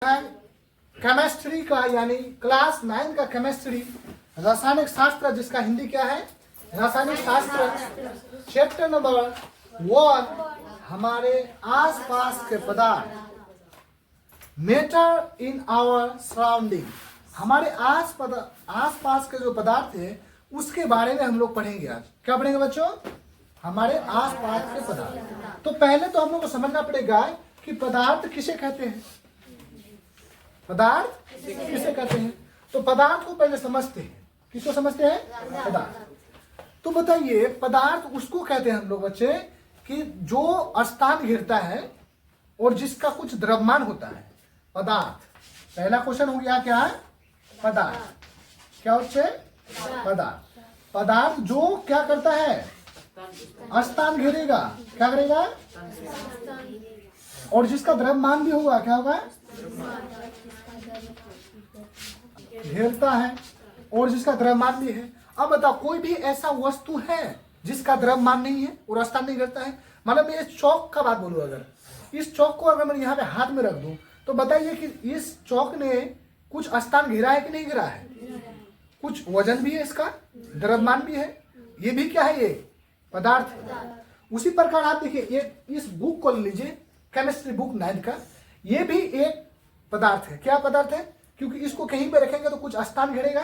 Chemistry का यानी class 9 का केमिस्ट्री रासायनिक शास्त्र, जिसका हिंदी क्या है, रासायनिक शास्त्र। चैप्टर नंबर 1, हमारे आसपास के पदार्थ, मैटर इन आवर सराउंडिंग। हमारे आसपास के जो पदार्थ है उसके बारे में हम लोग पढ़ेंगे आज। क्या पढ़ेंगे बच्चों? हमारे आसपास के पदार्थ। तो पहले तो हम लोग को समझना पड़ेगा कि पदार्थ किसे कहते हैं। पदार्थ किसे कहते हैं? तो पदार्थ को पहले समझते हैं। किसको समझते हैं? पदार्थ। तो बताइए, पदार्थ उसको कहते हैं हम लोग बच्चे कि जो स्थान घेरता है और जिसका कुछ द्रव्यमान होता है, पदार्थ। पहला क्वेश्चन हो गया क्या है? पदार्थ। क्या होते? पदार्थ। पदार्थ जो क्या करता है? स्थान घेरेगा। क्या करेगा? और जिसका द्रव्यमान भी होगा। क्या होगा? घेरता है और जिसका द्रव्यमान भी है। अब बताओ, कोई भी ऐसा वस्तु है जिसका द्रव्यमान नहीं है और स्थान नहीं घेरता है? मतलब मैं इस चौक का बात बोलूं, अगर इस चौक को अगर मैं यहाँ पे हाथ में रख दूं तो बताइए कि इस चौक ने कुछ स्थान घेरा है कि नहीं घेरा है? कुछ वजन भी है, इसका द्रव्यमान भी है। ये भी क्या है? ये पदार्थ। उसी प्रकार आप देखिए, ये इस बुक को लीजिए, केमिस्ट्री बुक 9 का, ये भी एक पदार्थ है। क्या पदार्थ है? क्योंकि इसको कहीं पे रखेंगे तो कुछ स्थान घेरेगा,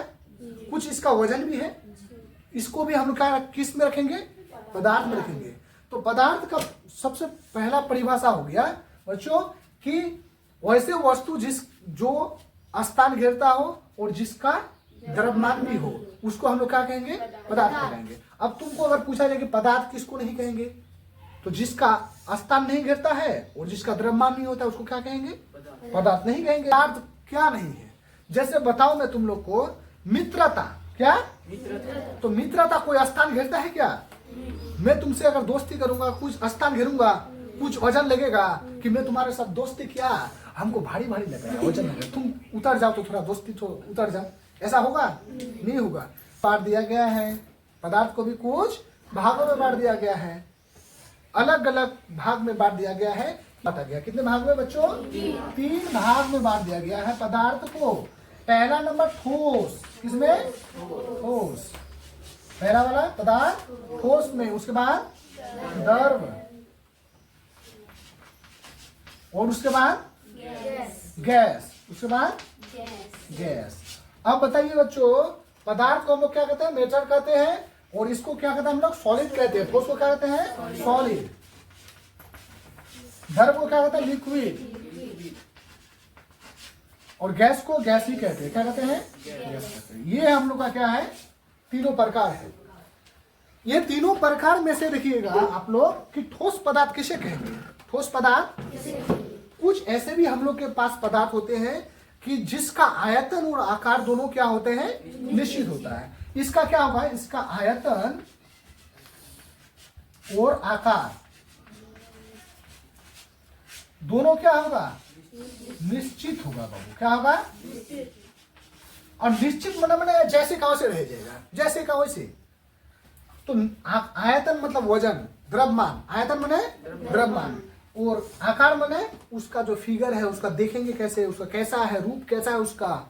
कुछ इसका वजन भी है। इसको भी हम क्या किस में रखेंगे? पदार्थ में रखेंगे। तो पदार्थ का सबसे पहला परिभाषा हो गया बच्चों कि वैसे वस्तु जो स्थान घेरता हो और जिसका द्रव्यमान भी हो, उसको हम लोग क्या कहेंगे? पदार्थ कहेंगे। अब तुमको अगर पूछा जाए कि पदार्थ किसको नहीं कहेंगे, तो जिसका स्थान नहीं घेरता है और जिसका द्रव्यमान नहीं होता उसको क्या कहेंगे? पदार्थ नहीं कहेंगे। पदार्थ क्या नहीं है? जैसे बताओ मैं तुम लोग को, मित्रता। क्या? मित्रता। तो मित्रता कोई स्थान घेरता है क्या? मैं तुमसे अगर दोस्ती करूंगा, कुछ स्थान घेरूंगा, कुछ वजन लगेगा कि मैं तुम्हारे साथ दोस्ती किया, हमको भारी भारी लग रहा है, वजन लगेगा, तुम उतर जाओ तो थोड़ा दोस्ती तो उतर जाओ, ऐसा होगा? नहीं होगा। बांट दिया गया है पदार्थ को भी, कुछ भागों में बांट दिया गया है, अलग अलग भाग में बांट दिया गया है। बांटा गया कितने भाग में बच्चों? 3 भाग में बांट दिया गया है पदार्थ को। पहला नंबर ठोस। किसमें? ठोस। पहला वाला पदार्थ ठोस में, उसके बाद द्रव, और उसके बाद गैस, उसके बाद गैस। अब बताइए बच्चों, पदार्थ को हम लोग क्या कहते हैं? मेटर कहते हैं। और इसको क्या कहते हैं हम लोग? सॉलिड कहते हैं। ठोस को क्या कहते हैं? सॉलिड। द्रव को क्या कहते हैं? लिक्विड। और गैस को गैस ही कहते हैं। क्या कहते हैं? गैस कहते हैं। ये हम लोग का क्या है? तीनों प्रकार है। ये तीनों प्रकार में से देखिएगा आप लोग कि ठोस पदार्थ किसे कहेंगे? ठोस पदार्थ कुछ ऐसे भी हम लोग के पास पदार्थ होते हैं कि जिसका आयतन और आकार दोनों क्या होते हैं? निश्चित होता है। इसका क्या होगा? इसका आयतन और आकार दोनों क्या होगा? निश्चित होगा बाबू। क्या होगा? और निश्चित मने जैसे का वैसे रह जाएगा, जैसे का वैसे। तो आयतन मतलब वजन, द्रव्यमान। आयतन मने द्रव्यमान, और आकार मने उसका जो फिगर है, उसका देखेंगे कैसे, उसका कैसा है, रूप कैसा है उसका,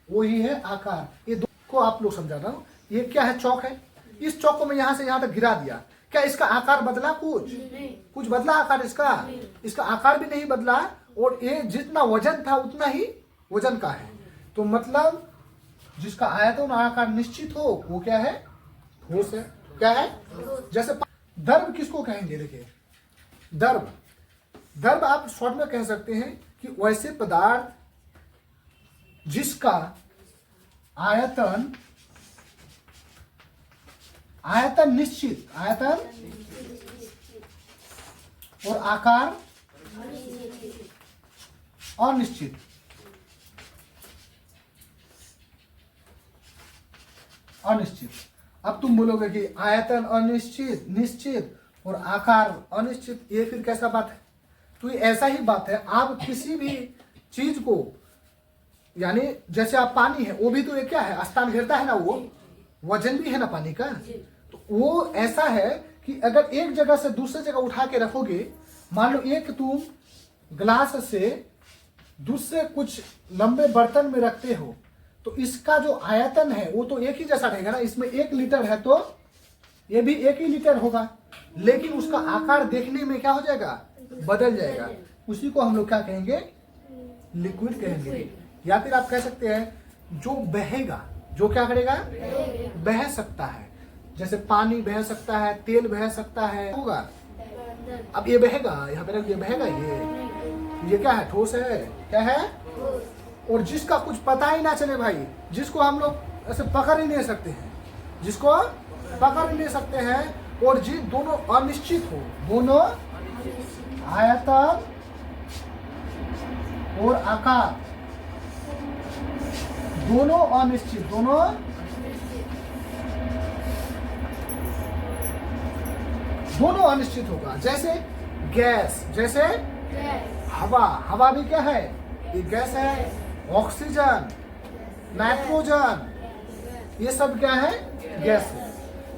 वही है आकार। ये दो को आप लोग समझा रहा हूँ। ये क्या है? चौक है। इस चौक को मैं यहाँ से यहाँ तक गिरा दिया, क्या इसका आकार बदला? कुछ बदला आकार इसका? इसका आकार भी नहीं बदला, और ये जितना वजन था उतना ही वजन का है। तो मतलब जिसका आयतन और आकार निश्चित हो वो क्या है? ठोस है। क्या है? जैसे द्रव किसको कहेंगे? देखिए, द्रव आप शॉर्ट में कह सकते हैं कि वैसे पदार्थ जिसका आयतन निश्चित, आयतन और आकार अनिश्चित। अब तुम बोलोगे कि आयतन अनिश्चित, निश्चित और आकार अनिश्चित, ये फिर कैसा बात है? तो ये ऐसा ही बात है। आप किसी भी चीज को, यानी जैसे आप पानी है, वो भी तो ये क्या है? स्थान घेरता है ना, वो वजन भी है ना पानी का। तो वो ऐसा है कि अगर एक जगह से दूसरी जगह उठा के रखोगे, मान लो एक तुम ग्लास से दूसरे कुछ लंबे बर्तन में रखते हो तो इसका जो आयतन है वो तो एक ही जैसा रहेगा ना। इसमें 1 लीटर है तो ये भी 1 ही लीटर होगा, लेकिन उसका आकार देखने में क्या हो जाएगा, बदल जाएगा। उसी को हम लोग क्या कहेंगे, लिक्विड कहेंगे। या फिर आप कह सकते हैं जो बहेगा, जो क्या करेगा, बह सकता है। जैसे पानी बह सकता है, तेल बह सकता है, होगा। अब ये बहेगा, यहाँ पे ये बहेगा, ये क्या है, ठोस है, क्या है। और जिसका कुछ पता ही ना चले भाई, जिसको हम लोग ऐसे पकड़ ही नहीं सकते हैं, जिसको पकड़ ही नहीं सकते हैं, और जी दोनों अनिश्चित हो, दोनों आयतन और आकार दोनों अनिश्चित, दोनों अनिश्चित होगा। जैसे गैस, जैसे हवा, हवा भी क्या है, ये गैस है। ऑक्सीजन, नाइट्रोजन, ये सब क्या है, गैस है।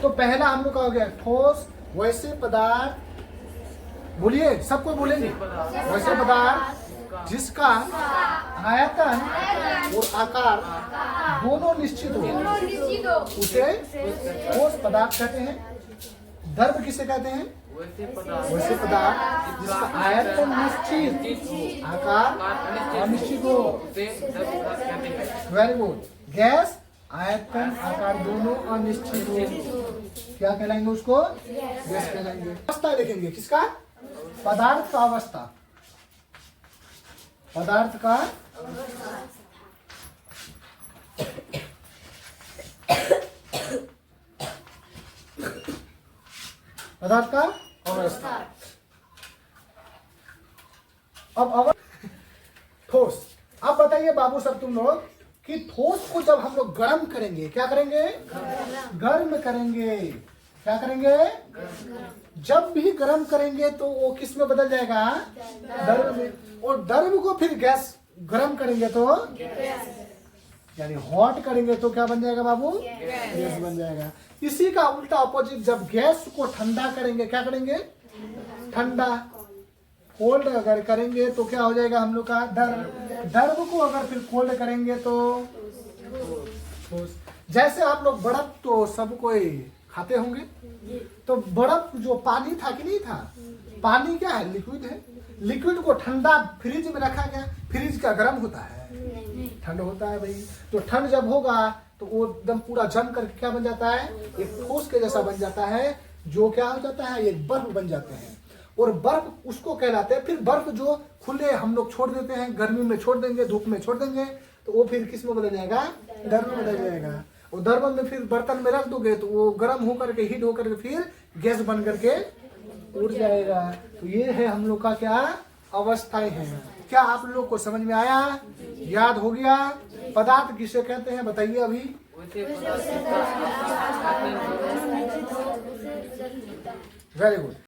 तो पहला हम लोग का हो गया ठोस, वैसे पदार्थ, बोलिए सबको बोलेंगे, वैसे पदार्थ जिसका आयतन और आकार दोनों निश्चित हो, उसे ठोस पदार्थ कहते हैं। द्रव किसे कहते हैं, वैसे पदार्थ जिसका आयतन निश्चित, आकार अनिश्चित हो। Very good. गैस, आयतन, आकार दोनों अनिश्चित हो, क्या कहलाएंगे उसको, गैस कहलाएंगे। अवस्था देखेंगे किसका, पदार्थ का अवस्था, पदार्थ का पदार्थ का अवस्था। अब ठोस। अब बताइए बाबू सब तुम लोग कि ठोस को जब हम लोग गर्म करेंगे, क्या करेंगे, गर्म करेंगे, क्या करेंगे, जब भी गर्म करेंगे तो वो किस में बदल जाएगा, द्रव में। और द्रव को फिर गैस गर्म करेंगे तो यानी हॉट करेंगे तो क्या बन जाएगा बाबू, गैस बन जाएगा। इसी का उल्टा अपोजिट, जब गैस को ठंडा करेंगे, क्या करेंगे, ठंडा, कोल्ड अगर करेंगे तो क्या हो जाएगा हम लोग का द्रव। द्रव को अगर फिर कोल्ड करेंगे तो ठोस। जैसे आप लोग बर्फ तो सब कोई खाते होंगे, तो बर्फ जो पानी था कि नहीं था, पानी क्या है, लिक्विड है। लिक्विड को ठंडा फ्रिज में रखा गया, फ्रिज का गर्म होता है, ठंड होता है भाई। तो ठंड जब होगा तो वो एकदम पूरा जम करके क्या बन जाता है, एक ठोस के जैसा बन जाता है, जो क्या हो जाता है, एक बर्फ बन जाते हैं। और बर्फ उसको कहलाते हैं। फिर बर्फ जो खुले हम लोग छोड़ देते हैं, गर्मी में छोड़ देंगे, धूप में छोड़ देंगे, तो वो फिर किस में बदल जाएगा, द्रव में बदल जाएगा। और द्रव में फिर बर्तन में रख दोगे तो वो गर्म होकर के, हीट होकर के फिर गैस बन करके उड़ जाएगा। तो ये है हम लोग का क्या अवस्थाएं हैं। क्या आप लोग को समझ में आया, याद हो गया। पदार्थ किसे कहते हैं बताइए अभी। Very good.